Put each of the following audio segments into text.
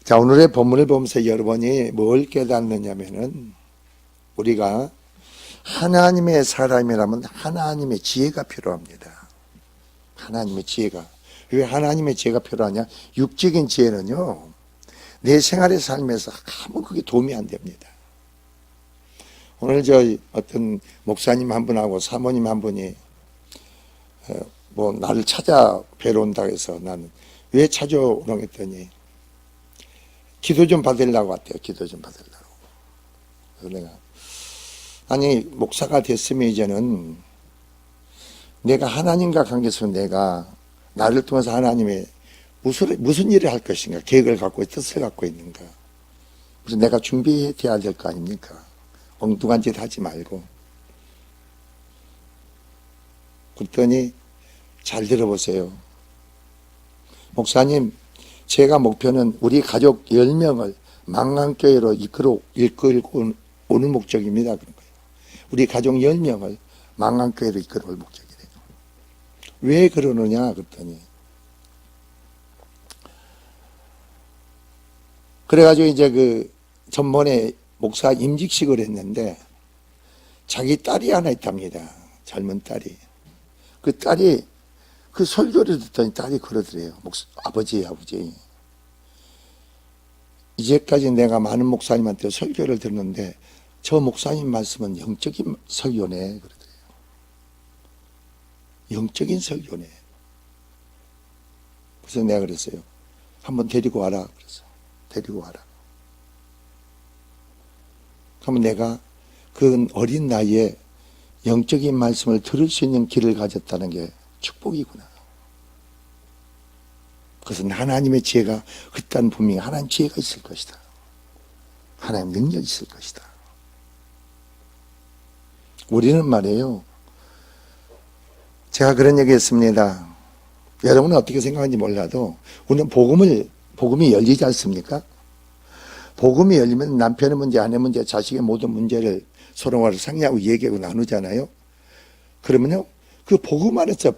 자, 오늘의 본문을 보면서 여러분이 뭘 깨닫느냐면은 우리가 하나님의 사람이라면 하나님의 지혜가 필요합니다. 하나님의 지혜가. 왜 하나님의 지혜가 필요하냐? 육적인 지혜는요, 내 생활의 삶에서 아무 그게 도움이 안 됩니다. 오늘 어떤 목사님 한 분하고 사모님 한 분이 나를 찾아 뵈러 온다고 해서 나는 왜 찾아오라고 했더니 기도 좀 받으려고 왔대요. 기도 좀 받으려고. 그래서 내가 아니 목사가 됐으면 이제는 내가 하나님과 관계 속에서 내가 나를 통해서 하나님의 무슨 일을 할 것인가 계획을 갖고 뜻을 갖고 있는가. 그래서 내가 준비해야 될 거 아닙니까? 엉뚱한 짓 하지 말고. 그랬더니 잘 들어보세요. 목사님, 제가 목표는 우리 가족 10명을 망강교회로 이끌고 오는 목적입니다. 그런 거예요. 우리 가족 10명을 망강교회로 이끌어 올 목적이래요. 왜 그러느냐 그랬더니 그래가지고 이제 전번에 목사 임직식을 했는데 자기 딸이 하나 있답니다. 젊은 딸이. 그 딸이 그 설교를 듣더니 딸이 그러더래요. 아버지. 이제까지 내가 많은 목사님한테 설교를 듣는데 저 목사님 말씀은 영적인 설교네. 그러더래요. 영적인 설교네. 그래서 내가 그랬어요. 한번 데리고 와라. 그래서 데리고 와라. 그러면 내가 그 어린 나이에 영적인 말씀을 들을 수 있는 길을 가졌다는 게 축복이구나. 그것은 하나님의 지혜가 그딴 분명히 하나님 지혜가 있을 것이다. 하나님 능력이 있을 것이다. 우리는 말이에요. 제가 그런 얘기 했습니다. 여러분은 어떻게 생각하는지 몰라도 우리는 복음이 열리지 않습니까? 복음이 열리면 남편의 문제, 아내 문제, 자식의 모든 문제를 서로 상의하고 얘기하고 나누잖아요. 그러면요, 그 복음 안에서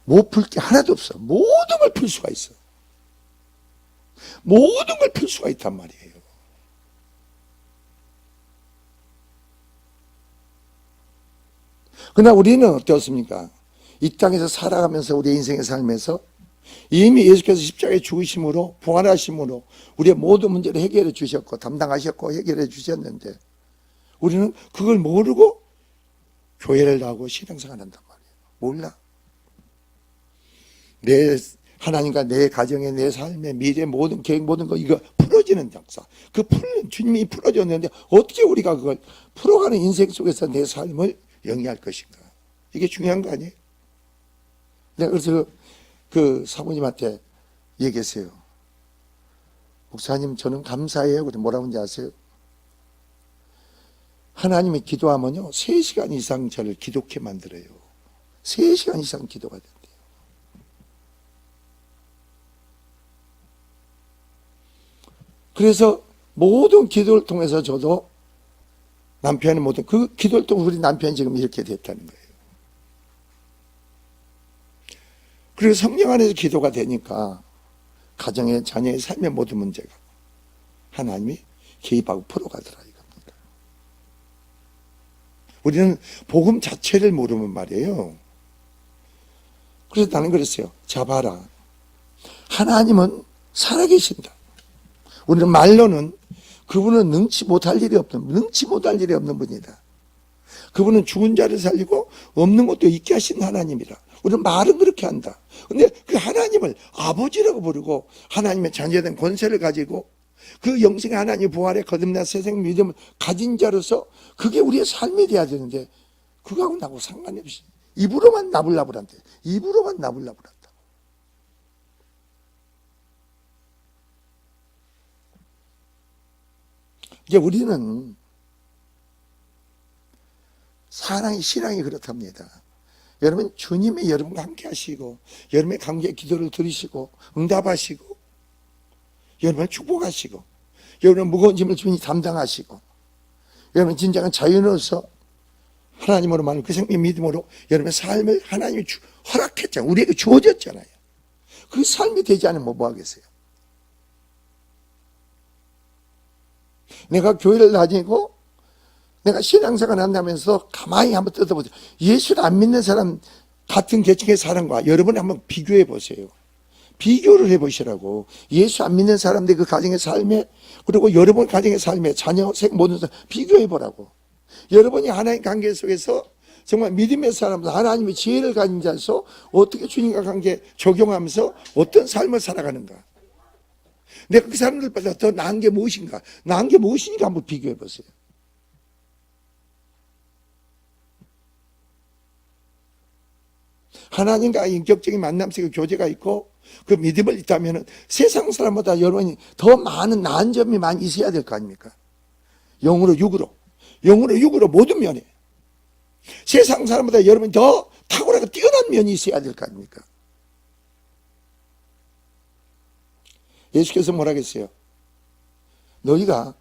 못 풀 게 하나도 없어. 모든 걸 풀 수가 있어. 모든 걸 풀 수가 있단 말이에요. 그러나 우리는 어떻습니까? 이 땅에서 살아가면서 우리 인생의 삶에서 이미 예수께서 십자가에 죽으심으로 부활하심으로 우리의 모든 문제를 해결해 주셨고 담당하셨고 해결해 주셨는데 우리는 그걸 모르고 교회를 나오고 신앙생활 한단 말이에요. 몰라. 내 하나님과 내 가정의 내 삶의 미래 모든 계획 모든 거 이거 풀어지는 역사. 주님이 풀어줬는데 어떻게 우리가 그걸 풀어가는 인생 속에서 내 삶을 영위할 것인가. 이게 중요한 거 아니에요? 내가 그래서 그 사모님한테 얘기했어요. 목사님 저는 감사해요. 그래서 뭐라고 하는지 아세요? 하나님이 기도하면요 3시간 이상 저를 기독해 만들어요. 3시간 이상 기도가 된대요. 그래서 모든 기도를 통해서 저도 남편의 모든 그 기도를 통해서 우리 남편이 지금 이렇게 됐다는 거예요. 그리고 성령 안에서 기도가 되니까 가정의 자녀의 삶의 모든 문제가 하나님이 개입하고 풀어가더라 이겁니다. 우리는 복음 자체를 모르면 말이에요. 그래서 나는 그랬어요. 자 봐라. 하나님은 살아계신다. 우리는 말로는 그분은 능치 못할 일이 없는 분이다. 그분은 죽은 자를 살리고 없는 것도 있게 하신 하나님이라. 우리는 말은 그렇게 한다. 근데 그 하나님을 아버지라고 부르고 하나님의 자녀된 권세를 가지고 그 영생의 하나님 부활에 거듭난 새생 믿음을 가진 자로서 그게 우리의 삶이 돼야 되는데 그거하고 나하고 상관이 없이 입으로만 나불나불한대. 입으로만 나불나불한다. 이제 우리는 신앙이 그렇답니다. 여러분 주님이 여러분과 함께 하시고 여러분의 관계의 기도를 들으시고 응답하시고 여러분을 축복하시고 여러분의 무거운 짐을 주님이 담당하시고 여러분 진정한 자유로서 하나님으로 말하는 그 생명 믿음으로 여러분의 삶을 하나님이 허락했잖아요. 우리에게 주어졌잖아요. 그 삶이 되지 않으면 뭐 하겠어요? 내가 교회를 다니고 내가 신앙생활 한다면서 가만히 한번 뜯어보세요. 예수를 안 믿는 사람 같은 계층의 사람과 여러분이 한번 비교해 보세요. 비교를 해보시라고. 예수 안 믿는 사람들 그 가정의 삶에, 그리고 여러분 가정의 삶에, 자녀, 생 모든 사람 비교해 보라고. 여러분이 하나님 관계 속에서 정말 믿음의 사람들, 하나님의 지혜를 가진 자로서 어떻게 주님과 관계 적용하면서 어떤 삶을 살아가는가. 내가 그 사람들보다 더 나은 게 무엇인가. 나은 게 무엇이니까 한번 비교해 보세요. 하나님과 인격적인 만남 속에 교제가 있고 그 믿음을 있다면 세상 사람보다 여러분이 더 많은 나은 점이 많이 있어야 될 거 아닙니까? 영으로 육으로 모든 면에 세상 사람보다 여러분이 더 탁월하고 뛰어난 면이 있어야 될 거 아닙니까? 예수께서 뭐라 했어요? 너희가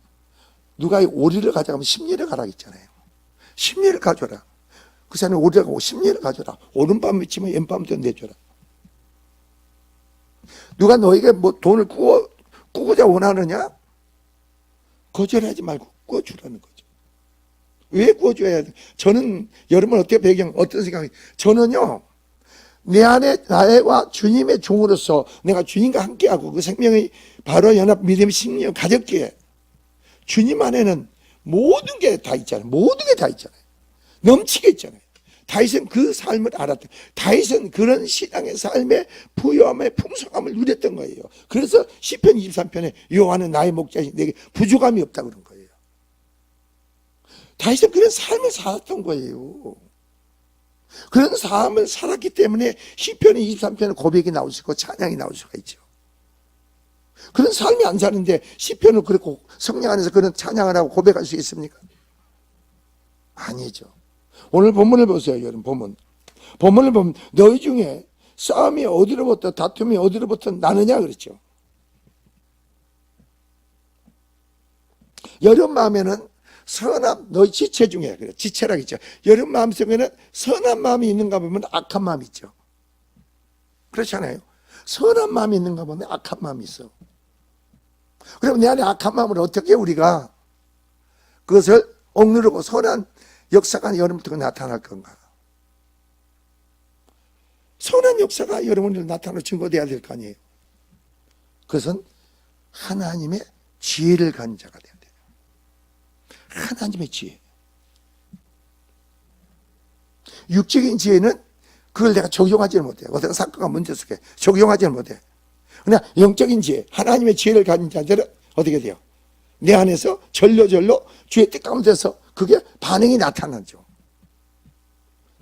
누가 오리를 가져가면 심리를 가라 했잖아요. 심리를 가져라. 그 사람이 오리를 가고 심리를 가져라. 오른밤 미치면 왼밤도 내줘라. 누가 너에게 뭐 돈을 꾸고자 원하느냐? 거절하지 말고 꾸어주라는 거죠. 왜 꾸어줘야 돼? 저는 여러분 어떻게 어떤 생각이? 저는요, 내 안에 나와 주님의 종으로서 내가 주님과 함께하고 그 생명의 바로 연합 믿음의 생명을 가졌기에 주님 안에는 모든 게 다 있잖아요. 모든 게 다 있잖아요. 넘치게 있잖아요. 다윗은 그 삶을 알았다. 다윗은 그런 신앙의 삶의 부요함의 풍성함을 누렸던 거예요. 그래서 시편 23편에 여호와는 나의 목자이시 내게 부족함이 없다 그런 거예요. 다윗은 그런 삶을 살았던 거예요. 그런 삶을 살았기 때문에 시편 23편에 고백이 나올 수 있고 찬양이 나올 수가 있죠. 그런 삶이 안 사는데 시편을 그렇고 성령 안에서 그런 찬양을 하고 고백할 수 있습니까? 아니죠. 오늘 본문을 보세요. 여러분 본문을 보면 너희 중에 싸움이 어디로부터 다툼이 어디로부터 나느냐 그랬죠. 여름 마음에는 선한 너희 지체 중에 그래 지체라고 했죠. 여름 마음 속에는 선한 마음이 있는가 보면 악한 마음이 있죠. 그렇잖아요. 선한 마음이 있는가 보면 악한 마음이 있어. 그럼 내 안에 악한 마음을 어떻게 우리가 그것을 억누르고 선한 역사가 여러분부터 나타날 건가? 선한 역사가 여러분들 나타나는 증거되어야 될 거 아니에요. 그것은 하나님의 지혜를 가진 자가 돼야 돼요. 하나님의 지혜. 육적인 지혜는 그걸 내가 적용하지는 못해요. 어떤 사건가 문제 속에 적용하지는 못해요. 그러나 영적인 지혜, 하나님의 지혜를 가진 자들은 어떻게 돼요? 내 안에서 절로 주의 뜻 가운데서 그게 반응이 나타나죠.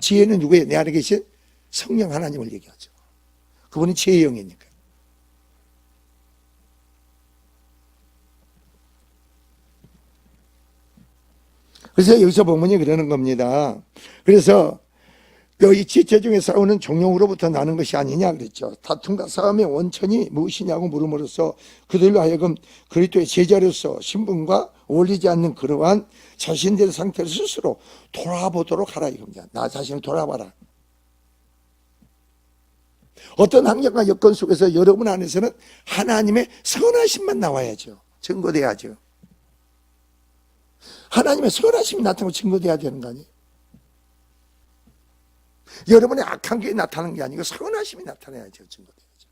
지혜는 누구예요? 내 안에 계신 성령 하나님을 얘기하죠. 그분이 지혜의 영이니까. 그래서 여기서 본문이 그러는 겁니다. 그래서 이 지체 중에 싸우는 종용으로부터 나는 것이 아니냐 그랬죠. 다툼과 싸움의 원천이 무엇이냐고 물음으로써 그들로 하여금 그리스도의 제자로서 신분과 어울리지 않는 그러한 자신들의 상태를 스스로 돌아보도록 하라 이겁니다. 나 자신을 돌아봐라. 어떤 환경과 여건 속에서 여러분 안에서는 하나님의 선하심만 나와야죠. 증거돼야죠. 하나님의 선하심이 나타나고 증거돼야 되는 거 아니에요? 여러분의 악한 게 나타나는 게 아니고 선하심이 나타나야죠. 증거돼야죠.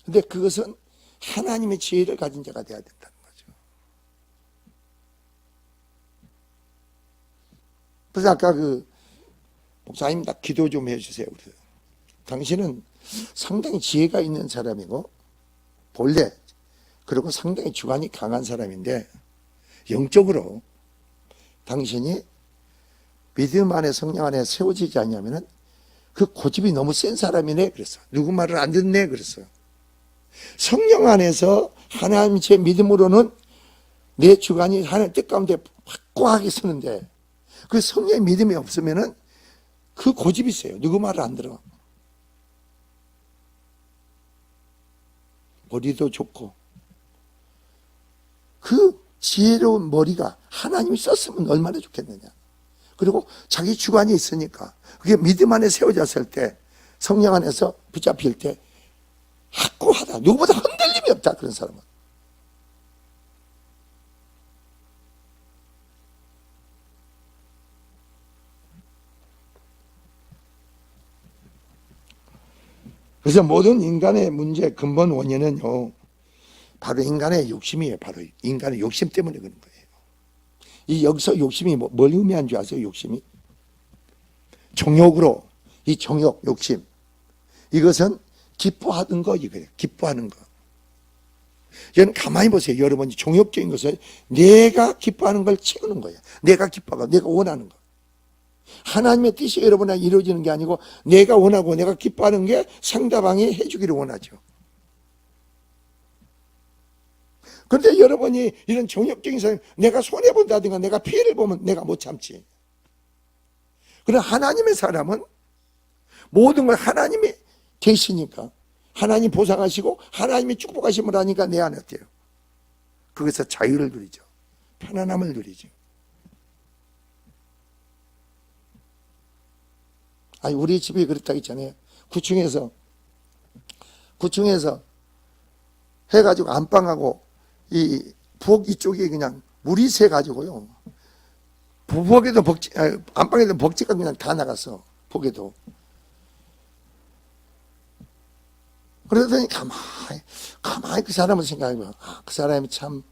근데 그것은 하나님의 지혜를 가진 자가 돼야 된다는 거죠. 그래서 아까 그 목사님 나 기도 좀 해주세요. 그래서 당신은 상당히 지혜가 있는 사람이고 본래 그리고 상당히 주관이 강한 사람인데 영적으로 당신이 믿음 안에 성령 안에 세워지지 않냐면은 그 고집이 너무 센 사람이네 그랬어. 누구 말을 안 듣네 그랬어요. 성령 안에서 하나님 제 믿음으로는 내 주관이 하나님 뜻 가운데 확고하게 서는데 그 성령의 믿음이 없으면은 그 고집이 있어요. 누구 말을 안 들어. 머리도 좋고 그 지혜로운 머리가 하나님이 썼으면 얼마나 좋겠느냐. 그리고 자기 주관이 있으니까 그게 믿음 안에 세워졌을 때 성령 안에서 붙잡힐 때 확고하다. 누구보다 흔들림이 없다. 없다, 그런 사람은. 그래서 모든 인간의 문제의 근본 원인은요, 바로 인간의 욕심이에요. 바로 인간의 욕심 때문에 그런 거예요. 이 여기서 욕심이 뭘 의미하는 줄 아세요? 욕심이 정욕으로, 이 정욕, 욕심, 이것은 기뻐하는 거, 이거예요. 기뻐하는 거. 여러분 가만히 보세요. 여러분이 정욕적인 것을 내가 기뻐하는 걸 채우는 거예요. 내가 기뻐하고 내가 원하는 거. 하나님의 뜻이 여러분에게 이루어지는 게 아니고 내가 원하고 내가 기뻐하는 게 상대방이 해주기를 원하죠. 그런데 여러분이 이런 정욕적인 사람, 내가 손해본다든가 내가 피해를 보면 내가 못 참지. 그러나 하나님의 사람은 모든 걸 하나님이 계시니까, 하나님 보상하시고 하나님이 축복하심을 하니까 내 안에 어때요? 거기서 자유를 누리죠. 편안함을 누리죠. 아니, 우리 집이 그렇다 했잖아요. 9층에서 해가지고 안방하고 이 부엌 이쪽에 그냥 물이 새가지고요. 부엌에도 안방에도 벅지가 그냥 다 나갔어. 부엌에도. 그러더니 가만히 그 사람을 생각해보면, 아, 그 사람이 참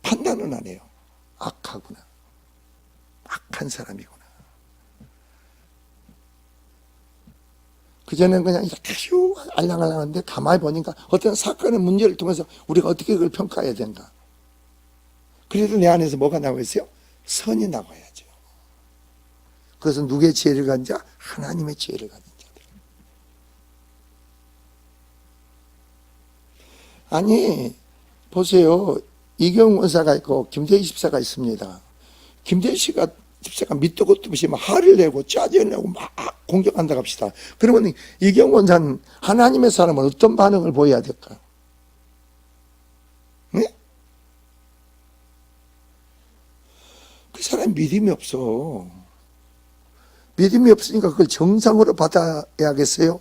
판단은 안 해요. 악하구나. 악한 사람이구나. 그전에는 그냥 이렇게 슉 알랑알랑한데 가만히 보니까 어떤 사건의 문제를 통해서 우리가 어떻게 그걸 평가해야 되는가. 그래도 내 안에서 뭐가 나오고 있어요? 선이 나와야죠. 그것은 누구의 지혜를 가진 자? 하나님의 지혜를 가진 자들. 아니, 보세요. 이경훈 원사가 있고 김대희 집사가 있습니다. 김대희 집사가 밑도 끝도 없이 막 화를 내고 짜증내고 막 공격한다고 합시다. 그러면 이경훈 원사는 하나님의 사람은 어떤 반응을 보여야 될까? 네? 그 사람이 믿음이 없어. 믿음이 없으니까 그걸 정상으로 받아야겠어요?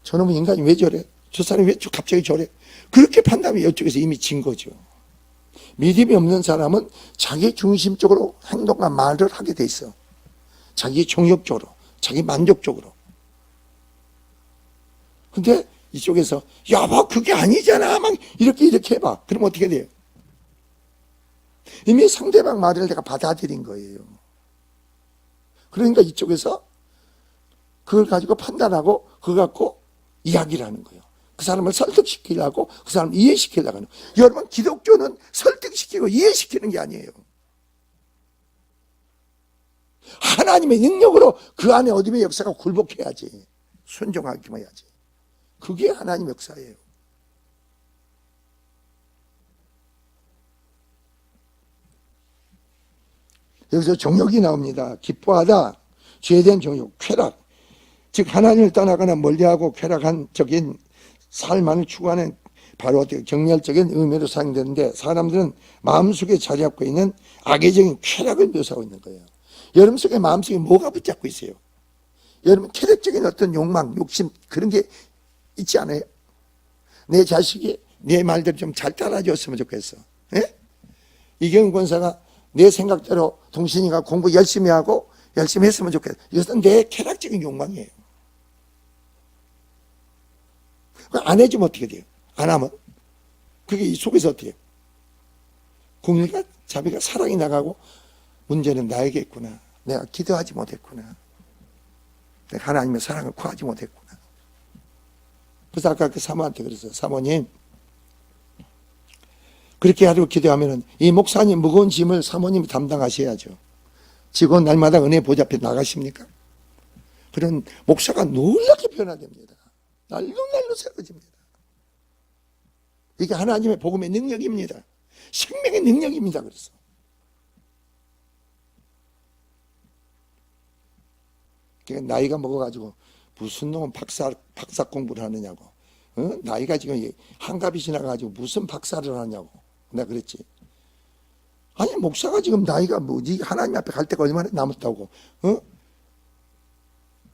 저놈은 인간이 왜 저래? 저 사람이 왜 갑자기 저래? 그렇게 판단하면 이쪽에서 이미 진 거죠. 믿음이 없는 사람은 자기 중심적으로 행동과 말을 하게 돼 있어. 자기 정욕적으로, 자기 만족적으로. 근데 이쪽에서 여보 그게 아니잖아 막 이렇게 해봐. 그럼 어떻게 돼요? 이미 상대방 말을 내가 받아들인 거예요. 그러니까 이쪽에서 그걸 가지고 판단하고 그거 갖고 이야기를 하는 거예요. 그 사람을 설득시키려고 그 사람을 이해시키려고 하는 거예요. 여러분 기독교는 설득시키고 이해시키는 게 아니에요. 하나님의 능력으로 그 안에 어둠의 역사가 굴복해야지. 순종하기만 해야지. 그게 하나님의 역사예요. 여기서 정욕이 나옵니다. 기뻐하다, 죄된 정욕, 쾌락. 즉 하나님을 떠나거나 멀리하고 쾌락한 적인 삶만을 추구하는 바로 어떻게 정열적인 의미로 사용되는데, 사람들은 마음속에 자리 잡고 있는 악의적인 쾌락을 묘사하고 있는 거예요. 여러분 속에 마음속에 뭐가 붙잡고 있어요? 여러분 쾌락적인 어떤 욕망, 욕심 그런 게 있지 않아요? 내 자식이 내 말대로 좀 잘 따라줬으면 좋겠어. 예? 이경훈 권사가 내 생각대로 동신이가 공부 열심히 하고 열심히 했으면 좋겠어. 이것은 내 쾌락적인 욕망이에요. 안 해주면 어떻게 돼요? 안 하면 그게 이 속에서 어떻게 해요? 국민과 자비가 사랑이 나가고 문제는 나에게 있구나. 내가 기도하지 못했구나. 내가 하나님의 사랑을 구하지 못했구나. 그래서 아까 그 사모한테 그랬어요. 사모님 그렇게 하려고 기도하면은 이 목사님 무거운 짐을 사모님이 담당하셔야죠. 직원 날마다 은혜 보좌 앞에 나가십니까? 그런 목사가 놀랍게 변화됩니다. 날로 새로워집니다. 이게 하나님의 복음의 능력입니다. 생명의 능력입니다. 그래서 그러니까 나이가 먹어가지고 무슨 놈은 박사 공부를 하느냐고. 어? 나이가 지금 한갑이 지나가지고 무슨 박사를 하냐고. 내가 그랬지. 아니 목사가 지금 나이가 뭐지? 하나님 앞에 갈 때가 얼마나 남았다고. 어?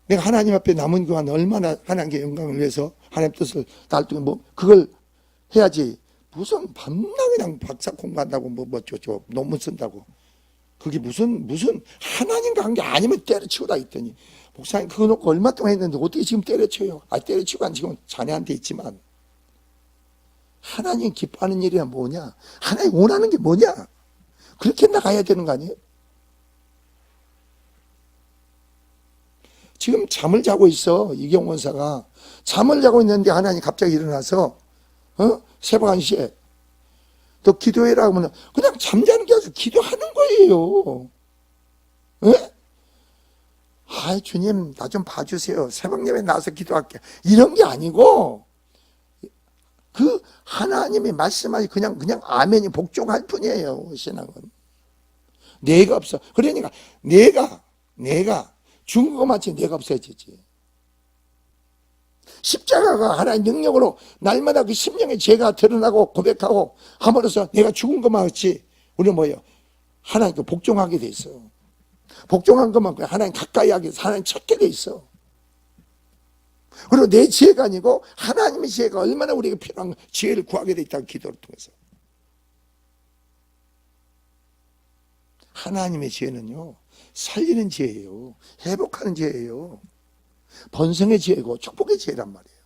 내가 하나님 앞에 남은 기간 얼마나 하나님께 영광을 위해서 하나님 뜻을 달동에 뭐 그걸 해야지. 무슨 밤낮 그냥 박사 공부한다고 저저 논문 쓴다고. 그게 무슨 하나님과 한 게 아니면 때려치우다 했더니, 목사님 그거 놓고 얼마 동안 했는데 어떻게 지금 때려쳐요? 때려치고 안 지금 자네한테 있지만, 하나님 기뻐하는 일이야 뭐냐? 하나님 원하는 게 뭐냐? 그렇게 나가야 되는 거 아니에요? 지금 잠을 자고 있어. 이경 원사가 잠을 자고 있는데 하나님 갑자기 일어나서 새벽 1시에 너 기도해라 하면 그냥 잠자는 게 아니라 기도하는 거예요. 예? 아, 주님 나 좀 봐주세요. 새벽 예배 나와서 기도할게. 이런 게 아니고 그 하나님이 말씀하시 그냥 아멘이 복종할 뿐이에요. 신앙은 내가 없어. 그러니까 내가 죽은 것만치 내가 없어지지. 십자가가 하나의 능력으로 날마다 그 심령의 죄가 드러나고 고백하고 함으로써 내가 죽은 것만치 우리는 뭐예요? 하나님께 복종하게 돼 있어. 복종한 것만큼 하나님 가까이 하게 돼서 하나님 찾게 돼 있어. 그리고 내 지혜가 아니고 하나님의 지혜가 얼마나 우리에게 필요한 지혜를 구하게 돼 있다고 기도를 통해서. 하나님의 지혜는요, 살리는 지혜예요. 회복하는 지혜예요. 번성의 지혜고 축복의 지혜란 말이에요.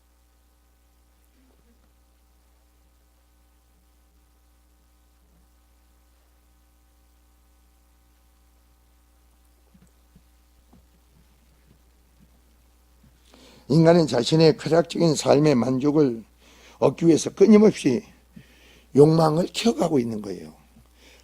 인간은 자신의 쾌락적인 삶의 만족을 얻기 위해서 끊임없이 욕망을 키워가고 있는 거예요.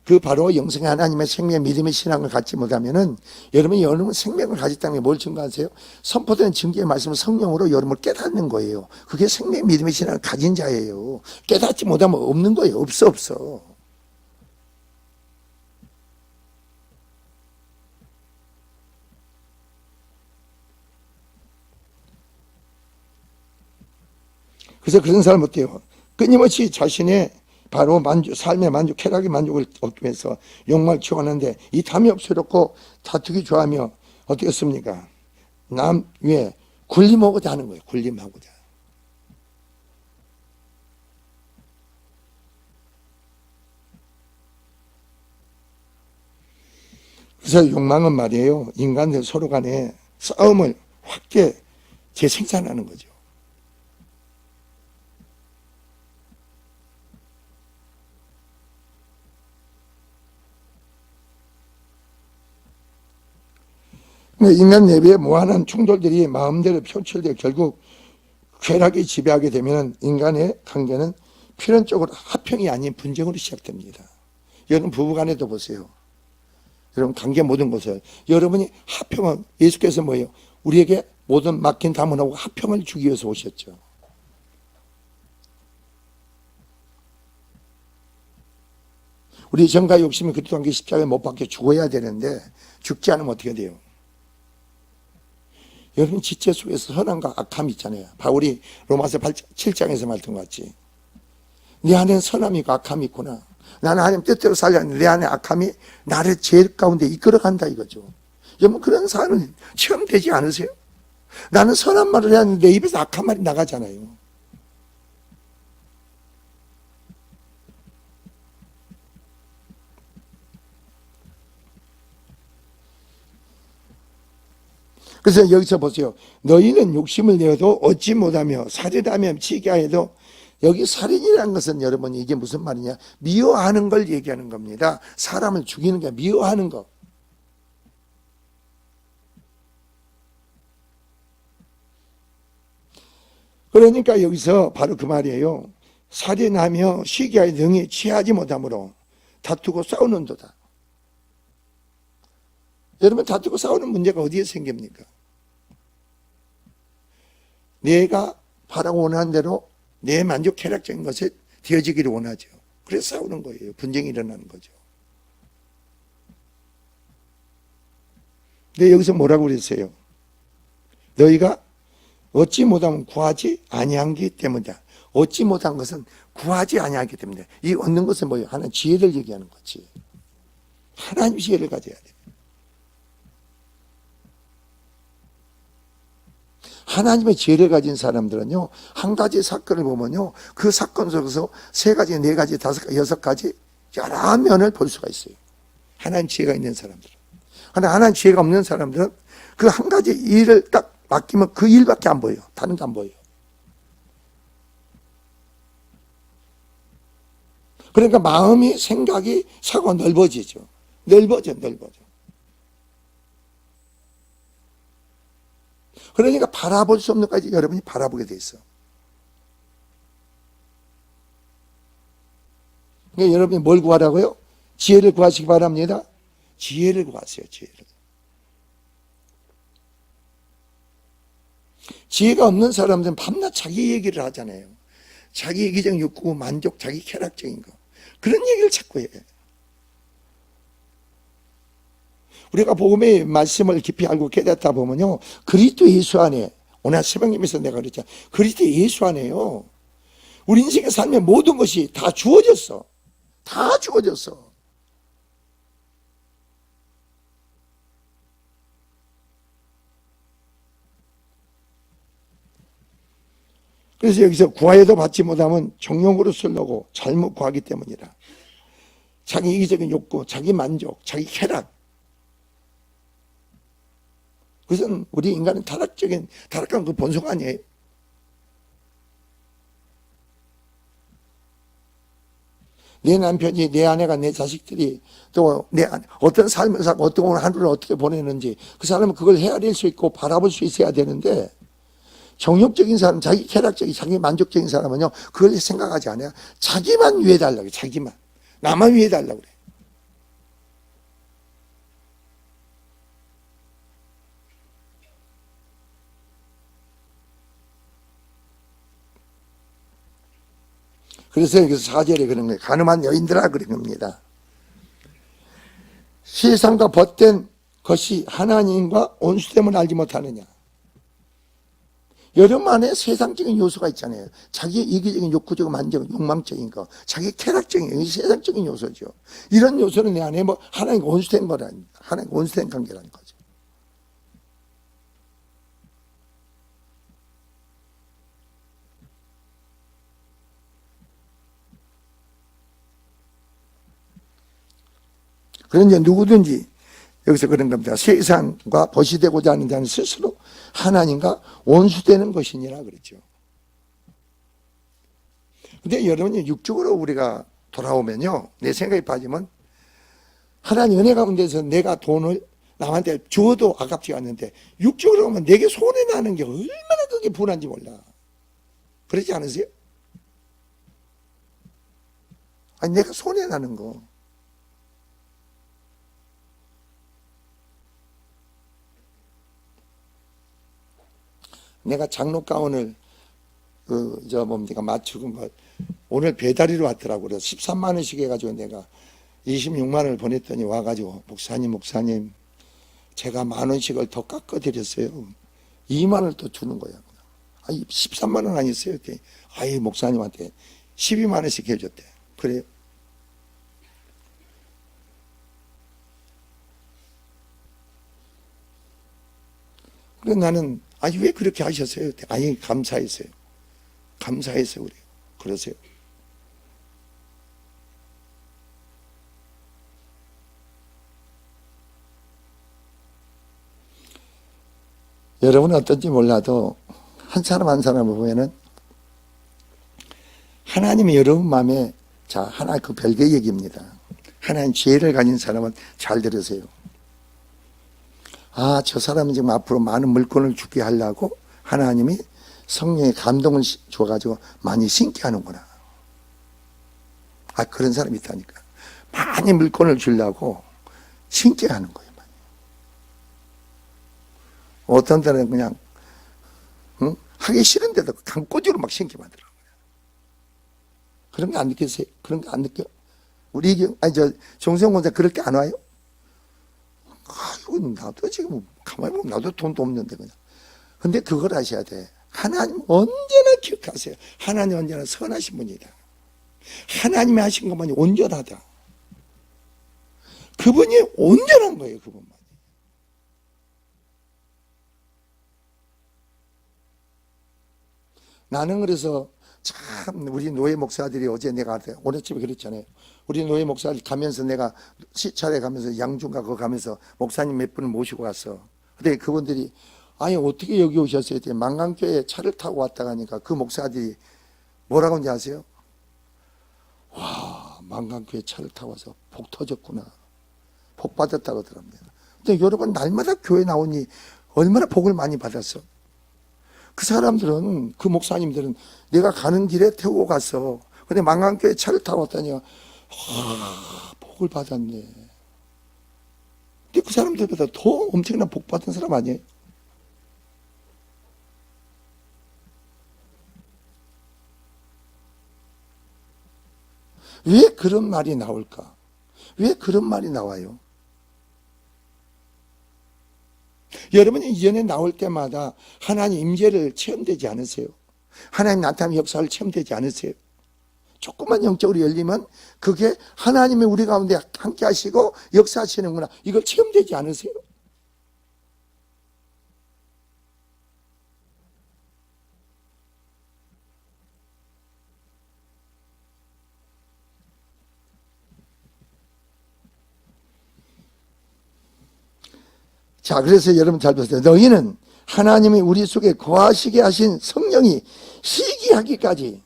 그 바로 영생의 하나님의 생명, 믿음의 신앙을 갖지 못하면은 여러분 생명을 가졌다는 게 뭘 증거하세요? 선포된 증거의 말씀을 성령으로 여러분을 깨닫는 거예요. 그게 생명, 믿음의 신앙을 가진 자예요. 깨닫지 못하면 없는 거예요. 없어. 그래서 그런 사람 어때요? 끊임없이 자신의 바로 삶의 만족, 쾌락의 만족을 얻기 위해서 욕망을 키워가는데 이 탐이 없어졌고 다투기 좋아하며 어떻겠습니까? 남 위에 군림하고자 하는 거예요. 군림하고자. 그래서 욕망은 말이에요. 인간들 서로 간에 싸움을 확대 재생산하는 거죠. 인간 내부의 무한한 충돌들이 마음대로 표출되어 결국 쾌락이 지배하게 되면 인간의 관계는 필연적으로 합평이 아닌 분쟁으로 시작됩니다. 여러분 부부간에도 보세요. 여러분 관계 모든 것을 여러분이 합평은 예수께서 뭐예요? 우리에게 모든 맡긴 담은하고 합평을 주기 위해서 오셨죠. 우리 정과 욕심이 그리스도 관계 십자가에 못 박혀 죽어야 되는데 죽지 않으면 어떻게 돼요? 여러분 지체 속에서 선함과 악함이 있잖아요. 바울이 로마서 7장에서 말했던 것 같지. 내 안에는 선함이 있고 악함이 있구나. 나는 하나님 뜻대로 살려는데 내 안에 악함이 나를 죄 가운데 이끌어간다 이거죠. 여러분 그런 사람은 체험되지 않으세요? 나는 선한 말을 해야 하는데 내 입에서 악한 말이 나가잖아요. 그래서 여기서 보세요. 너희는 욕심을 내어도 얻지 못하며 살인하며 치게하여도 여기 살인이라는 것은 여러분 이게 무슨 말이냐? 미워하는 걸 얘기하는 겁니다. 사람을 죽이는 게 미워하는 거. 그러니까 여기서 바로 그 말이에요. 살인하며 시기하여 등이 취하지 못함으로 다투고 싸우는도다. 여러분 다투고 싸우는 문제가 어디에 생깁니까? 내가 바라고 원하는 대로 내 만족 쾌락적인 것에 되어지기를 원하죠. 그래서 싸우는 거예요. 분쟁이 일어나는 거죠. 근데 여기서 뭐라고 그랬어요? 너희가 얻지 못하면 구하지 아니하기 때문이다. 얻지 못한 것은 구하지 아니하기 때문이다. 이 얻는 것은 뭐예요? 하나님 지혜를 얘기하는 거지. 하나님 지혜를 가져야 돼. 하나님의 지혜를 가진 사람들은요, 한 가지 사건을 보면요, 그 사건 속에서 세 가지, 네 가지, 다섯 가지, 여섯 가지 여러 면을 볼 수가 있어요. 하나님 지혜가 있는 사람들은. 그런데 하나님 지혜가 없는 사람들은 그 한 가지 일을 딱 맡기면 그 일밖에 안 보여요. 다른 게 안 보여요. 그러니까 마음이, 생각이, 사고가 넓어지죠. 넓어져. 그러니까 바라볼 수 없는 것까지 여러분이 바라보게 돼 있어. 그러니까 여러분이 뭘 구하라고요? 지혜를 구하시기 바랍니다. 지혜를 구하세요. 지혜가 없는 사람들은 밤낮 자기 얘기를 하잖아요. 자기 이기적 욕구, 만족, 자기 쾌락적인 거. 그런 얘기를 자꾸 해. 우리가 복음의 말씀을 깊이 알고 깨닫다 보면요, 그리스도 예수 안에, 오늘 새벽님에서 내가 그랬잖아. 그리스도 예수 안에요, 우리 인생의 삶의 모든 것이 다 주어졌어. 다 주어졌어. 그래서 여기서 구하여도 받지 못하면 정욕으로 쓰려고 잘못 구하기 때문이라. 자기 이기적인 욕구, 자기 만족, 자기 쾌락. 그것은 우리 인간은 타락한 그 본성 아니에요. 내 남편이, 내 아내가, 내 자식들이 또 어떤 삶을 살고 어떤 하루를 어떻게 보내는지 그 사람은 그걸 헤아릴 수 있고 바라볼 수 있어야 되는데, 정욕적인 사람, 자기 쾌락적인, 자기 만족적인 사람은요, 그걸 생각하지 않아요. 자기만 위해달라고 해요. 자기만. 나만 위해달라고 그래. 그래서 여기서 4절에 그런 거예요. 가늠한 여인들아, 그런 겁니다. 세상과 벗된 것이 하나님과 온수됨을 알지 못하느냐. 여러분 안에 세상적인 요소가 있잖아요. 자기의 이기적인 욕구적, 만족, 욕망적인 거, 자기 쾌락적인 거, 세상적인 요소죠. 이런 요소는 내 안에 뭐 하나님과 온수된 거라는, 하나님과 온수된 관계라는 거죠. 그런데 누구든지 여기서 그런 겁니다. 세상과 벗이 되고자 하는 자는 스스로 하나님과 원수되는 것이니라 그랬죠. 근데 여러분이 육적으로 우리가 돌아오면요, 내 생각이 빠지면 하나님 은혜 가운데서 내가 돈을 남한테 주어도 아깝지가 않는데 육적으로 오면 내게 손해나는 게 얼마나 그게 분한지 몰라. 그러지 않으세요? 아니, 내가 손해나는 거. 내가 장로 가운을 맞추고 오늘 배달이로 왔더라고. 그래서 13만 원씩 해가지고 내가 26만 원을 보냈더니 와가지고 목사님 제가 만 원씩을 더 깎아드렸어요. 2만 원을 또 주는 거야. 아니 13만 원 아니었어요. 아이 목사님한테 12만 원씩 해줬대. 그래요? 그래 나는 아니 왜 그렇게 하셨어요? 아니 감사했어요. 우리 그러세요. 여러분은 어떤지 몰라도 한 사람 한 사람을 보면은 하나님이 여러분 마음에 하나 그 별개의 얘기입니다. 하나님 지혜를 가진 사람은 잘 들으세요. 저 사람은 지금 앞으로 많은 물건을 주게 하려고 하나님이 성령의 감동을 줘가지고 많이 심게 하는구나. 그런 사람이 있다니까. 많이 물건을 주려고 심게 하는 거예요. 많이. 어떤 데는 그냥 하기 싫은데도 강꼬지로 막 심게 만들어요. 그런 거 안 느끼세요? 그런 거 안 느껴? 우리 정세영 권사 그럴 게 안 와요? 나도 지금 가만히 보면 나도 돈도 없는데 그냥. 근데 그걸 아셔야 돼. 하나님 언제나 기억하세요. 하나님 언제나 선하신 분이다. 하나님이 하신 것만이 온전하다. 그분이 온전한 거예요. 그분만. 나는 그래서 참 우리 노예 목사들이 어제 내가 오늘 집에 그랬잖아요. 우리 노예 목사들 가면서 내가 시찰에 가면서 양중가 거 가면서 목사님 몇 분을 모시고 갔어. 근데 그분들이 아니 어떻게 여기 오셨어요? 했더니 망강교회 차를 타고 왔다 가니까 그 목사들이 뭐라고 하는지 아세요? 와, 망강교회 차를 타고 와서 복 터졌구나. 복 받았다고 그러더랍니다. 근데 여러분 날마다 교회 나오니 얼마나 복을 많이 받았어. 그 사람들은, 그 목사님들은 내가 가는 길에 태우고 갔어. 근데 망강교회 차를 타고 왔다니까 복을 받았네. 근데 그 사람들보다 더 엄청난 복 받은 사람 아니에요? 왜 그런 말이 나올까? 왜 그런 말이 나와요? 여러분이 이전에 나올 때마다 하나님 임재를 체험되지 않으세요? 하나님 나타나는 역사를 체험되지 않으세요? 조금만 영적으로 열리면 그게 하나님이 우리 가운데 함께 하시고 역사하시는구나. 이걸 체험되지 않으세요? 자, 그래서 여러분 잘 보세요. 너희는 하나님이 우리 속에 거하시게 하신 성령이 희귀하기까지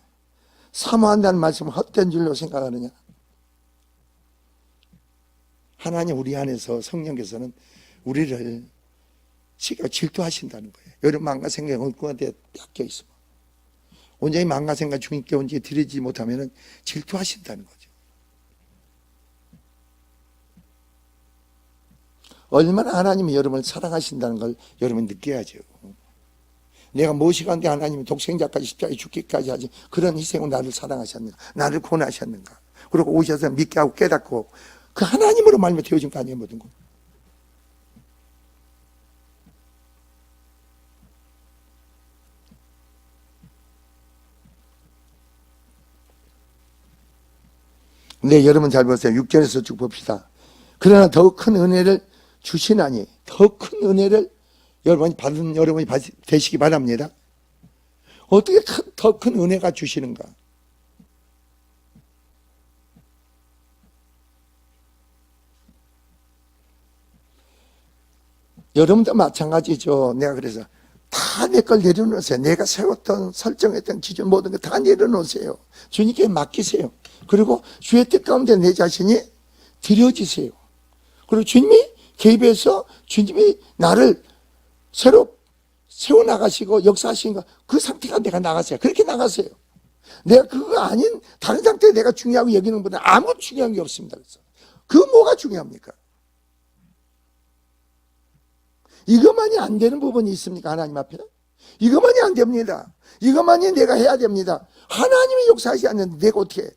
사모한다는 말씀은 헛된 줄로 생각하느냐? 하나님 우리 안에서 성령께서는 우리를 질투하신다는 거예요. 여러분 마음과 생각이 얼굴한테 닦여 있어. 온전히 마음과 생각 주님께 온전히 드리지 못하면 질투하신다는 거죠. 얼마나 하나님이 여러분을 사랑하신다는 걸 여러분이 느껴야죠. 내가 무엇이간데 하나님이 독생자까지 십자가에 죽기까지 하지 그런 희생으로 나를 사랑하셨는가, 나를 구원하셨는가, 그리고 오셔서 믿게 하고 깨닫고 그 하나님으로 말미암아 되어진 거 아니에요, 모든 거. 네, 여러분 잘 보세요. 6절에서 쭉 봅시다. 그러나 더 큰 은혜를 주시나니, 더 큰 은혜를 여러분이 되시기 바랍니다. 어떻게 더 큰 은혜가 주시는가? 여러분도 마찬가지죠. 내가 그래서 다 내 걸 내려놓으세요. 내가 세웠던 설정했던 기준 모든 거 다 내려놓으세요. 주님께 맡기세요. 그리고 주의 뜻 가운데 내 자신이 드려지세요. 그리고 주님이 개입해서 주님이 나를 새로 세워나가시고 역사하시는 그 상태가 내가 나가세요. 그렇게 나가세요. 내가 그거 아닌 다른 상태에 내가 중요하고 여기는 것보다 아무 중요한 게 없습니다. 그래서 그 뭐가 중요합니까? 이것만이 안 되는 부분이 있습니까? 하나님 앞에? 이것만이 안 됩니다. 이것만이 내가 해야 됩니다. 하나님이 역사하지 않는데 내가 어떻게 해?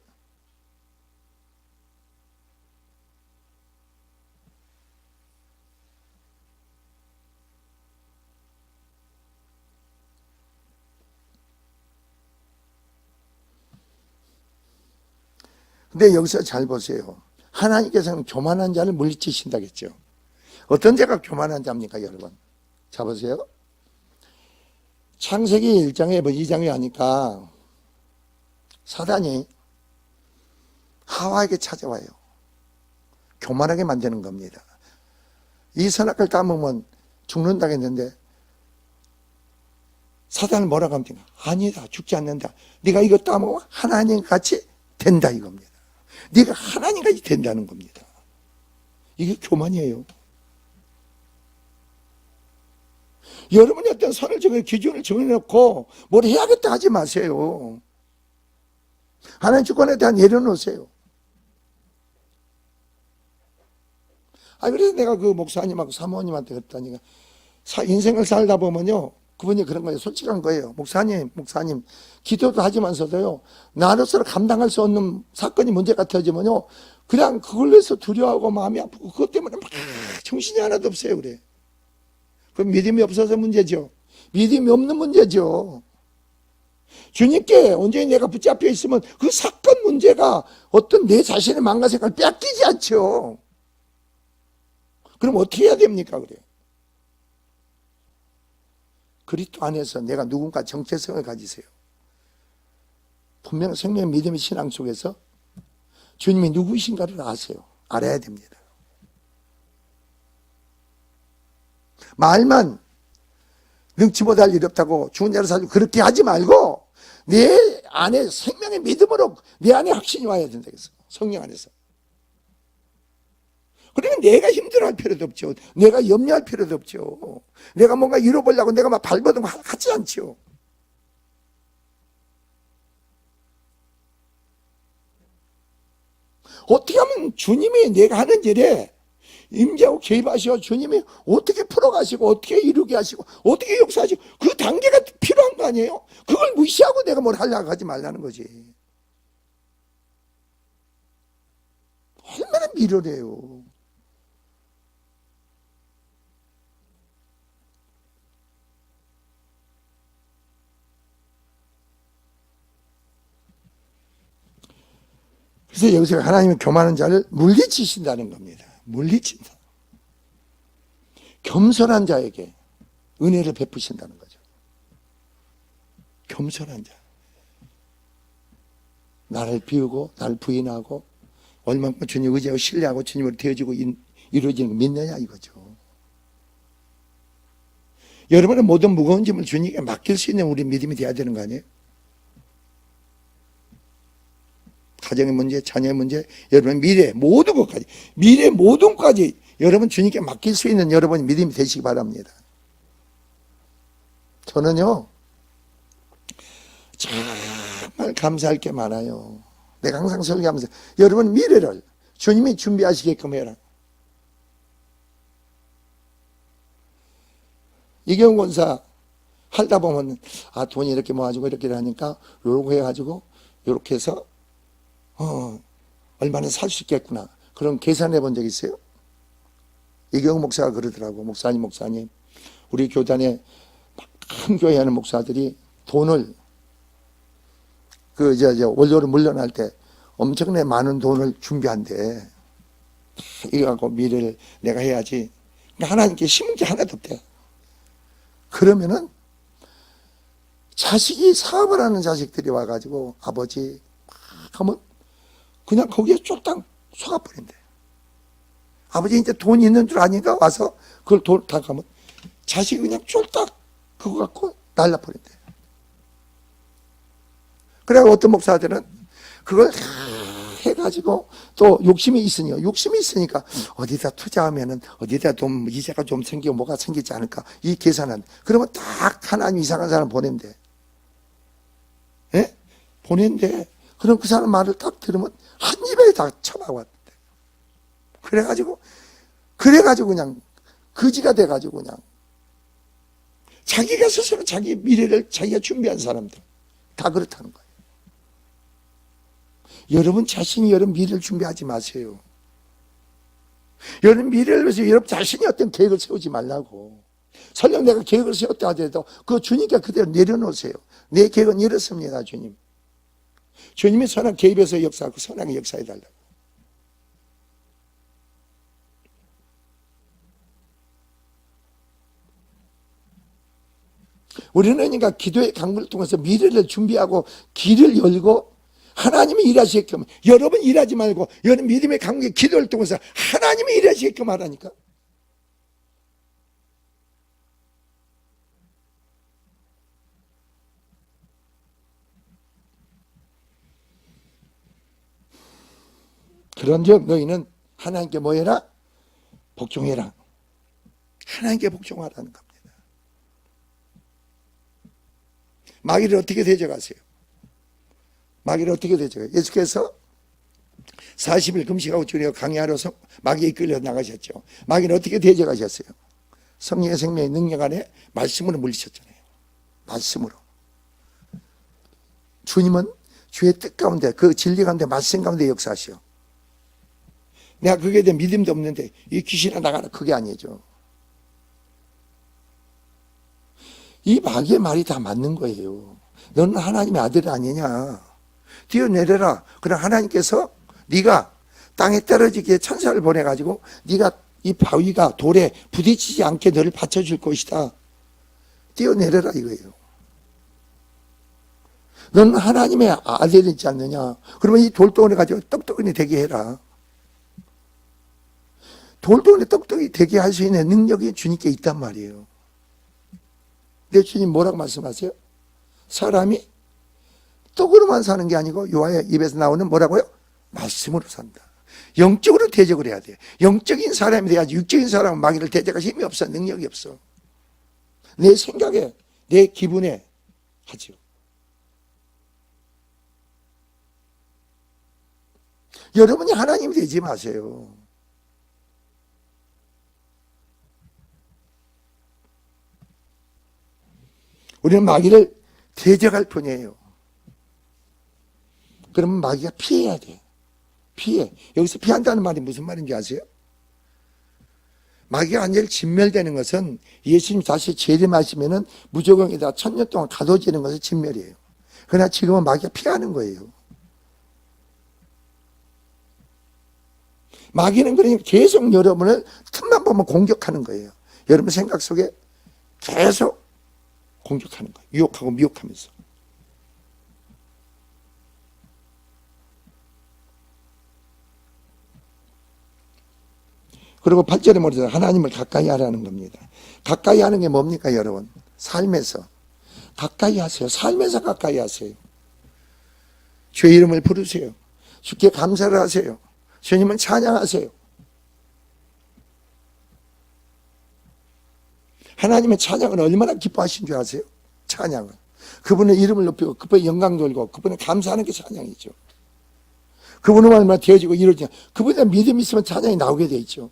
근데 여기서 잘 보세요. 하나님께서는 교만한 자를 물리치신다겠죠. 어떤 자가 교만한 자입니까, 여러분? 자, 보세요. 창세기 1장에 2장에 하니까 사단이 하와에게 찾아와요. 교만하게 만드는 겁니다. 이 선악과를 따먹으면 죽는다고 했는데 사단은 뭐라고 합니까? 아니다, 죽지 않는다. 네가 이거 따먹으면 하나님 같이 된다 이겁니다. 네가 하나님같이 된다는 겁니다. 이게 교만이에요. 여러분이 어떤 선을 정해 기준을 정해놓고 뭘 해야겠다 하지 마세요. 하나님 주권에 대한 내려놓으세요. 그래서 내가 그 목사님하고 사모님한테 그랬다니까 인생을 살다 보면요 그분이 그런 거예요. 솔직한 거예요. 목사님 기도도 하지만서도요 나로서 감당할 수 없는 사건이 문제가 터지면요 그냥 그걸로 해서 두려워하고 마음이 아프고 그것 때문에 막 정신이 하나도 없어요. 그래. 그럼 믿음이 없어서 문제죠. 믿음이 없는 문제죠. 주님께 온전히 내가 붙잡혀 있으면 그 사건 문제가 어떤 내 자신의 마음과 생각을 뺏기지 않죠. 그럼 어떻게 해야 됩니까? 그래. 그리스도 안에서 내가 누군가 정체성을 가지세요. 분명 생명 믿음의 신앙 속에서 주님이 누구이신가를 아세요. 알아야 됩니다. 말만 능치 못할 일 없다고 죽은 자를 살리고 그렇게 하지 말고 내 안에 생명의 믿음으로 내 안에 확신이 와야 된다. 그래서 성령 안에서. 그러면 내가 힘들어할 필요도 없죠. 내가 염려할 필요도 없죠. 내가 뭔가 이뤄보려고 내가 막 발버둥 하지 않죠. 어떻게 하면 주님이 내가 하는 일에 임재하고 개입하시고 주님이 어떻게 풀어가시고 어떻게 이루게 하시고 어떻게 역사하시고 그 단계가 필요한 거 아니에요? 그걸 무시하고 내가 뭘 하려고 하지 말라는 거지. 얼마나 미련해요. 그래서 여기서 하나님은 교만한 자를 물리치신다는 겁니다. 물리친다. 겸손한 자에게 은혜를 베푸신다는 거죠. 겸손한 자. 나를 비우고 나를 부인하고 얼마큼 주님 의지하고 신뢰하고 주님으로 되어지고 이루어지는 거 믿느냐 이거죠. 여러분의 모든 무거운 짐을 주님께 맡길 수 있는 우리 믿음이 돼야 되는 거 아니에요? 가정의 문제, 자녀의 문제, 여러분의 미래 모든 것까지, 미래 모든 것까지 여러분 주님께 맡길 수 있는 여러분의 믿음이 되시기 바랍니다. 저는요 정말 감사할 게 많아요. 내가 항상 설교하면서 여러분 미래를 주님이 준비하시게끔 해라. 이경훈 권사 하다 보면 돈이 이렇게 모아지고 이렇게 하니까 요렇게 해가지고 요렇게 해서 얼마나 살 수 있겠구나. 그런 계산해 본 적 있어요? 이경훈 목사가 그러더라고. 목사님 우리 교단에 큰 교회 하는 목사들이 돈을 원료를 물려날 때 엄청나게 많은 돈을 준비한대. 이거 갖고 미래를 내가 해야지. 그러니까 하나님께 심은 게 하나도 없대. 그러면은 자식이 사업을 하는 자식들이 와가지고 아버지 하면 그냥 거기에 쫄딱 속아버린대. 아버지 이제 돈 있는 줄 아니까 와서 그걸 돈 다 가면 자식이 그냥 쫄딱 그거 갖고 날라버린대. 그래 어떤 목사들은 그걸 해가지고 또 욕심이 있으니까 어디다 투자하면은 어디다 좀 이자가 좀 생기고 뭐가 생기지 않을까 이 계산은 그러면 딱 하나님 이상한 사람 보낸대. 예? 보낸대. 그럼 그 사람 말을 딱 들으면 한 입에 다 쳐박았대. 그래가지고 그냥 거지가 돼가지고 그냥 자기가 스스로 자기 미래를 자기가 준비한 사람들 다 그렇다는 거예요. 여러분 자신이 여러분 미래를 준비하지 마세요. 여러분 미래를 위해서 여러분 자신이 어떤 계획을 세우지 말라고. 설령 내가 계획을 세웠다 하더라도 그 주님께 그대로 내려놓으세요. 내 계획은 이렇습니다 주님. 주님이 선한 개입해서 역사하고 선하게 역사해달라고. 우리는 그러니까 기도의 강구를 통해서 미래를 준비하고 길을 열고 하나님이 일하시게끔 여러분 일하지 말고 여러분 믿음의 강구의 기도를 통해서 하나님이 일하시게끔 하라니까. 그런즉 너희는 하나님께 뭐 해라? 복종해라. 하나님께 복종하라는 겁니다. 마귀를 어떻게 대적하세요? 마귀를 어떻게 대적해요? 예수께서 40일 금식하고 주려 강야로 마귀에 이끌려 나가셨죠. 마귀를 어떻게 대적하셨어요? 성령의 생명의 능력 안에 말씀으로 물리셨잖아요. 말씀으로. 주님은 주의 뜻 가운데 그 진리 가운데 말씀 가운데 역사하시오. 내가 그게 대한 믿음도 없는데 이 귀신아 나가라 그게 아니죠. 이 마귀의 말이 다 맞는 거예요. 너는 하나님의 아들 아니냐. 뛰어내려라. 그럼 하나님께서 네가 땅에 떨어지기에 천사를 보내가지고 네가 이 바위가 돌에 부딪히지 않게 너를 받쳐줄 것이다. 뛰어내려라 이거예요. 너는 하나님의 아들이지 않느냐? 그러면 이 돌덩어리 가지고 떡떡이 되게 해라. 돌덩어리 떡떡이 되게 할 수 있는 능력이 주님께 있단 말이에요. 내 주님 뭐라고 말씀하세요? 사람이 떡으로만 사는 게 아니고 요한의 입에서 나오는 뭐라고요? 말씀으로 산다. 영적으로 대적을 해야 돼. 영적인 사람이 돼야지. 육적인 사람은 마귀를 대적할 힘이 없어. 능력이 없어. 내 생각에, 내 기분에 하죠. 여러분이 하나님이 되지 마세요. 우리는 마귀를 대적할 뿐이에요. 그러면 마귀가 피해야 돼. 피해. 여기서 피한다는 말이 무슨 말인지 아세요? 마귀가 완전히 진멸되는 것은 예수님 다시 재림하시면은 무조건에다 1000년 동안 가둬지는 것은 진멸이에요. 그러나 지금은 마귀가 피하는 거예요. 마귀는 그러니까 계속 여러분을 틈만 보면 공격하는 거예요. 여러분 생각 속에 계속 공격하는 거예요. 유혹하고 미혹하면서. 그리고 8절에 말해서 하나님을 가까이 하라는 겁니다. 가까이 하는 게 뭡니까, 여러분? 삶에서. 가까이 하세요. 삶에서 가까이 하세요. 주의 이름을 부르세요. 주께 감사를 하세요. 주님은 찬양하세요. 하나님의 찬양은 얼마나 기뻐하신 줄 아세요? 찬양은. 그분의 이름을 높이고 그분의 영광 돌고 그분의 감사하는 게 찬양이죠. 그분의 말만 되어지고 이루어지냐. 그분의 믿음이 있으면 찬양이 나오게 돼 있죠.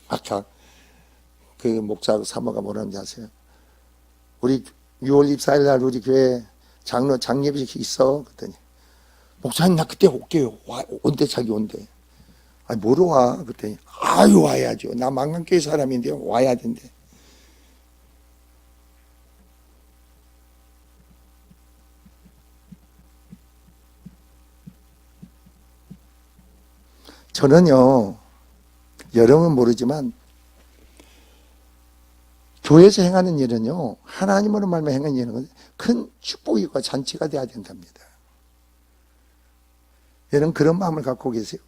아까 그 목사 사모가 뭐라는지 아세요? 우리 6월 24일 날 우리 교회 장로 장례식 있어. 그랬더니 목사님 나 그때 올게요. 온대 자기 온대. 아니 뭐로 와? 그랬더니 아유 와야죠. 나 망강교회 사람인데 와야 된대. 저는요, 여러분은 모르지만 교회에서 행하는 일은요, 하나님으로 말미암아 행하는 일은 큰 축복이고 잔치가 돼야 된답니다. 여러분 그런 마음을 갖고 계세요?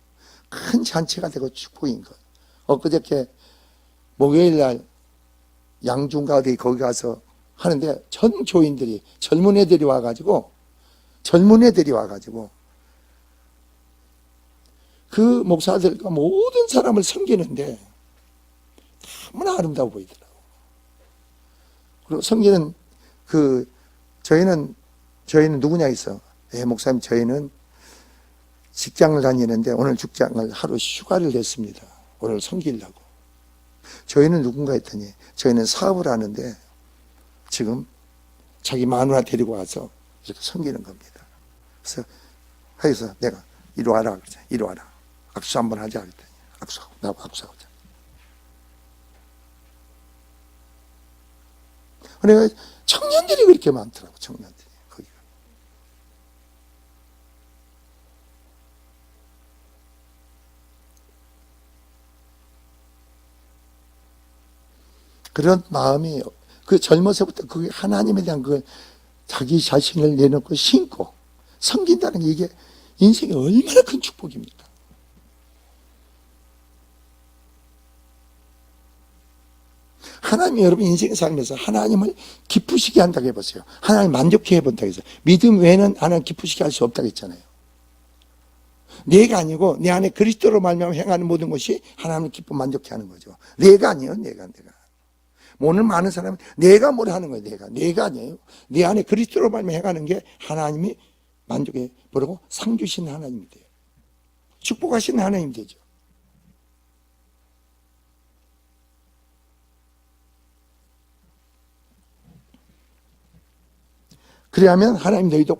큰 잔치가 되고 축복인 것. 엊그저께 목요일 날 양중가 어디 거기 가서 하는데 전 교인들이 젊은 애들이 와가지고 그 목사들과 모든 사람을 섬기는데 너무나 아름다워 보이더라고요. 그리고 섬기는 저희는 누구냐 있어. 목사님 저희는 직장을 다니는데 오늘 직장을 하루 휴가를 냈습니다. 오늘 섬기려고. 저희는 누군가 했더니 저희는 사업을 하는데 지금 자기 마누라 데리고 와서 이렇게 섬기는 겁니다. 그래서 내가 이리 와라. 이리 와라. 악수 한번 하자. 그랬더니 악수하고 나하고 악수하자. 그러니까 청년들이 그렇게 많더라고. 청년들이 거기가. 그런 마음이 그 젊어서부터 그 하나님에 대한 그 자기 자신을 내놓고 신고 섬긴다는 게 이게 인생에 얼마나 큰 축복입니까? 하나님이 여러분 인생 살면서 하나님을 기쁘시게 한다고 해보세요. 하나님 만족해 해본다고 해서 믿음 외에는 하나님 기쁘시게 할 수 없다고 했잖아요. 내가 아니고 내 안에 그리스도로 말미암아 행하는 모든 것이 하나님을 기뻐 만족해 하는 거죠. 내가 아니에요. 내가. 오늘 많은 사람은 내가 뭘 하는 거예요. 내가 아니에요. 내 안에 그리스도로 말미암아 행하는 게 하나님이 만족해 보라고 상 주시는 하나님이 돼요. 축복하시는 하나님이 되죠. 그래야면 하나님 너희를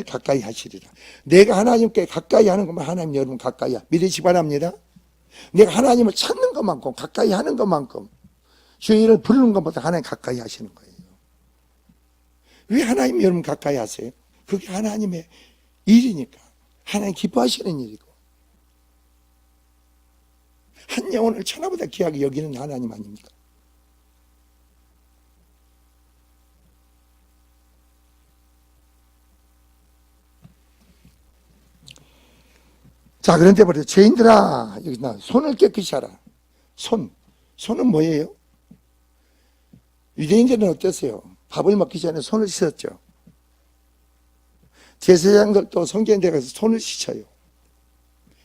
가까이 하시리라. 내가 하나님께 가까이 하는 것만 하나님 여러분 가까이 믿으시기 바랍니다. 내가 하나님을 찾는 것만큼 가까이 하는 것만큼 주의를 부르는 것보다 하나님 가까이 하시는 거예요. 왜 하나님 여러분 가까이 하세요? 그게 하나님의 일이니까. 하나님 기뻐하시는 일이고. 한 영혼을 천하보다 귀하게 여기는 하나님 아닙니까? 자, 그런데 말이죠. 죄인들아, 여기 나 손을 깨끗이 하라. 손은 뭐예요? 유대인들은 어땠어요? 밥을 먹기 전에 손을 씻었죠. 제사장들도 성전에 들어가서 손을 씻어요.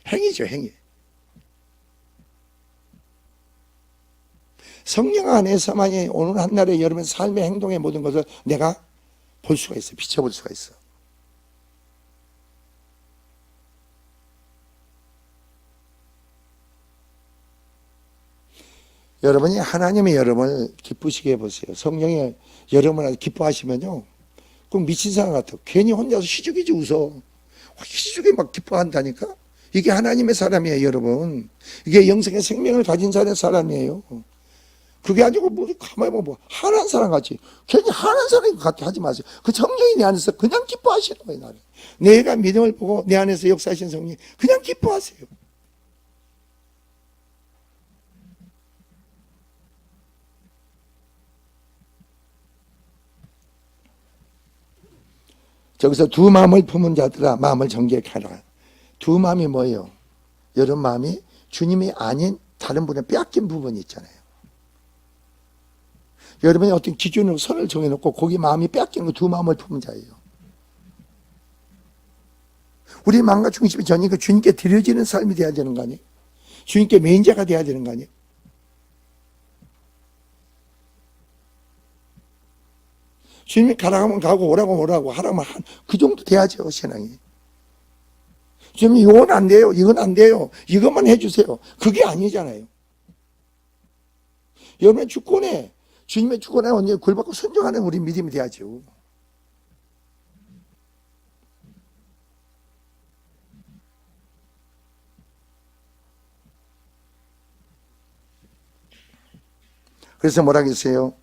행위죠, 행위. 성령 안에서만이 오늘 한날에 여러분 삶의 행동의 모든 것을 내가 볼 수가 있어, 비춰볼 수가 있어. 여러분이 하나님의 여러분을 기쁘시게 해보세요. 성령의 여러분을 기뻐하시면요, 꼭 미친 사람 같아. 괜히 혼자서 희죽이지 웃어. 희죽이 막 기뻐한다니까. 이게 하나님의 사람이에요, 여러분. 이게 영생의 생명을 가진 사람이에요. 그게 아니고 뭐 가만히 보면 하나님 사람 같이 괜히 하나님 사람 같이 하지 마세요. 그 성령이 내 안에서 그냥 기뻐하시는 거예요, 나를. 내가 믿음을 보고 내 안에서 역사하신 성령이 그냥 기뻐하세요. 저기서 두 마음을 품은 자들아 마음을 정결케 하라. 두 마음이 뭐예요? 여러분 마음이 주님이 아닌 다른 분의 빼앗긴 부분이 있잖아요. 여러분이 어떤 기준으로 선을 정해놓고 거기 마음이 빼앗긴 거 두 마음을 품은 자예요. 우리 마음과 중심이 전혀 주님께 드려지는 삶이 돼야 되는 거 아니에요? 주님께 매인자가 돼야 되는 거 아니에요? 주님이 가라고 가고 오라고 하라면 그 정도 돼야죠, 신앙이. 주님이 이건 안 돼요, 이건 안 돼요, 이것만 해주세요. 그게 아니잖아요. 여러분의 주권에, 주님의 주권에 언제 굴받고 순종하는 우리 믿음이 돼야죠. 그래서 뭐라 그랬어요?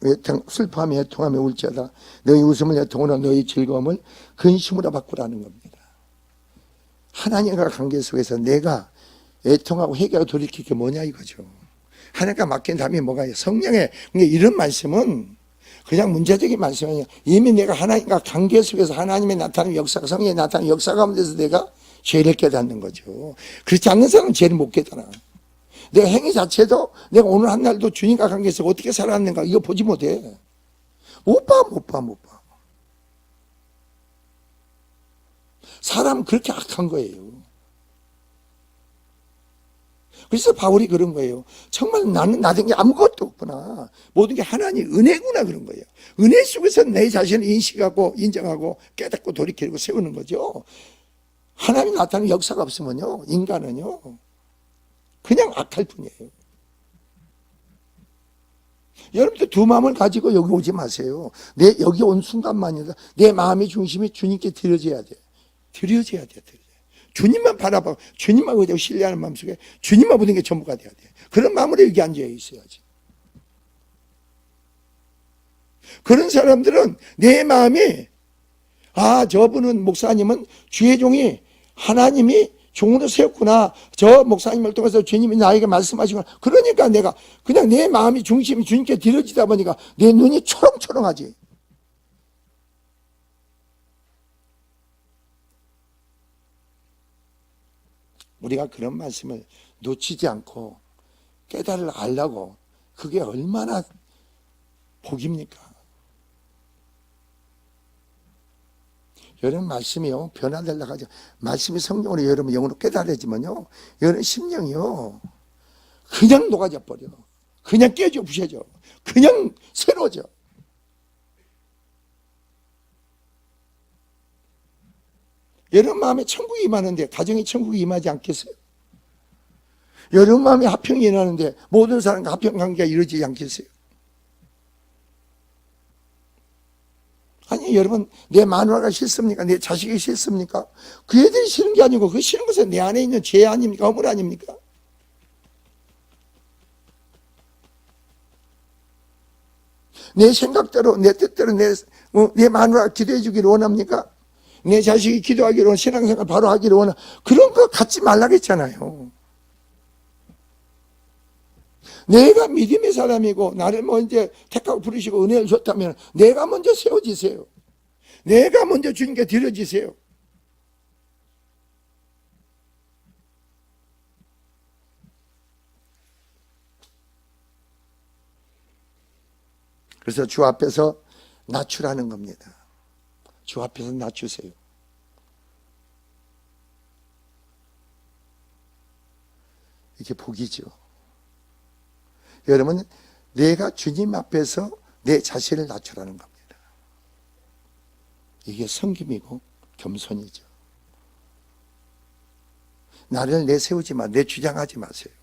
슬퍼하며 애통하며 울지어다. 너희 웃음을 애통으로 너희 즐거움을 근심으로 바꾸라는 겁니다. 하나님과 관계 속에서 내가 애통하고 회개하고 돌이킬 게 뭐냐 이거죠. 하나님과 맡긴 답이 뭐가 성령의 이런 말씀은 그냥 문제적인 말씀이 아니야. 이미 내가 하나님과 관계 속에서 하나님의 나타나는 역사가, 성령의 나타나는 역사 가운데서 내가 죄를 깨닫는 거죠. 그렇지 않는 사람은 죄를 못 깨달아. 내 행위 자체도 내가 오늘 한 날도 주님과 관계에서 어떻게 살았는가 이거 보지 못해. 못 봐. 사람 그렇게 악한 거예요. 그래서 바울이 그런 거예요. 정말 나는 나된 게 아무것도 없구나. 모든 게 하나님 은혜구나 그런 거예요. 은혜 속에서 내 자신을 인식하고 인정하고 깨닫고 돌이키고 세우는 거죠. 하나님 나타나는 역사가 없으면요, 인간은요 그냥 악할 뿐이에요. 여러분들 두 마음을 가지고 여기 오지 마세요. 여기 온 순간만이다. 내 마음의 중심이 주님께 드려져야 돼. 드려져야 돼. 주님만 바라봐. 주님만 의지하고 신뢰하는 마음속에 주님만 모든 게 전부가 돼야 돼. 그런 마음으로 여기 앉아 있어야지. 그런 사람들은 내 마음이 저분은 목사님은 주의 종이 하나님이 종으로 세웠구나. 저 목사님을 통해서 주님이 나에게 말씀하시구나. 그러니까 내가 그냥 내 마음이 중심이 주님께 드려지다 보니까 내 눈이 초롱초롱하지. 우리가 그런 말씀을 놓치지 않고 깨달을 알라고 그게 얼마나 복입니까? 여러분 말씀이요 변화되려고 하죠. 말씀이 성령으로 여러분 영으로 깨달아지면요 여러분 심령이요 그냥 녹아져 버려. 그냥 깨져 부셔져. 그냥 새로워져. 여러분 마음에 천국이 임하는데 가정에 천국이 임하지 않겠어요? 여러분 마음에 화평이 일어나는데 모든 사람과 화평 관계가 이루어지지 않겠어요? 아니 여러분 내 마누라가 싫습니까? 내 자식이 싫습니까? 그 애들이 싫은 게 아니고 그 싫은 것은 내 안에 있는 죄 아닙니까? 허물 아닙니까? 내 생각대로 내 뜻대로 내 마누라가 기도해 주기를 원합니까? 내 자식이 기도하기를 원해 신앙생활 바로 하기를 원해. 그런 거 갖지 말라고 했잖아요. 내가 믿음의 사람이고 나를 먼저 택하고 부르시고 은혜를 줬다면 내가 먼저 세워지세요. 내가 먼저 주님께 드려지세요. 그래서 주 앞에서 낮추라는 겁니다. 주 앞에서 낮추세요. 이게 복이죠. 여러분, 내가 주님 앞에서 내 자신을 낮추라는 겁니다. 이게 섬김이고 겸손이죠. 나를 내세우지 마, 내 주장하지 마세요.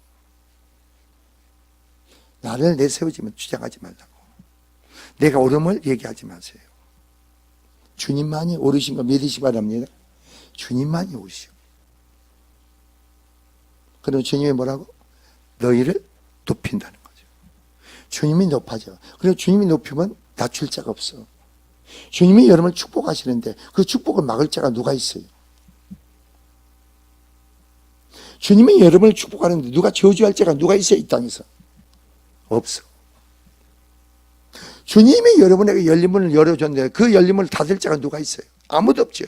나를 내세우지만 주장하지 말라고. 내가 옳음을 얘기하지 마세요. 주님만이 옳으신 거 믿으시기 바랍니다. 주님만이 옳으시오. 그럼 주님이 뭐라고? 너희를 높인다는 거죠. 주님이 높아져. 그리고 주님이 높이면 낮출 자가 없어. 주님이 여러분을 축복하시는데 그 축복을 막을 자가 누가 있어요? 주님이 여러분을 축복하는데 누가 저주할 자가 누가 있어요? 이 땅에서? 없어. 주님이 여러분에게 열린 문을 열어줬는데 그 열린 문을 닫을 자가 누가 있어요? 아무도 없죠.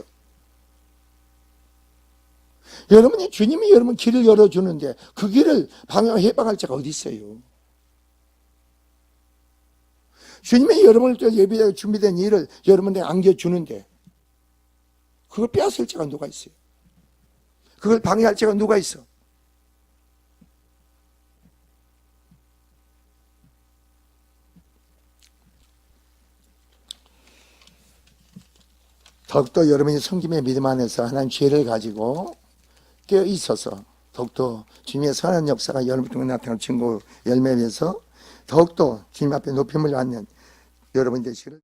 여러분이 주님이 여러분 길을 열어주는데 그 길을 방향 해방할 자가 어디 있어요? 주님이 여러분을 또 예비되어 준비된 일을 여러분에게 안겨주는데 그걸 빼앗을 자가 누가 있어요? 그걸 방해할 자가 누가 있어? 더욱더 여러분이 섬김의 믿음 안에서 하나님 죄를 가지고 깨어 있어서 더욱더 주님의 선한 역사가 여러분 통해 나타날 증거 열매에서 더욱더 주님 앞에 높임을 받는 여러분 되시기를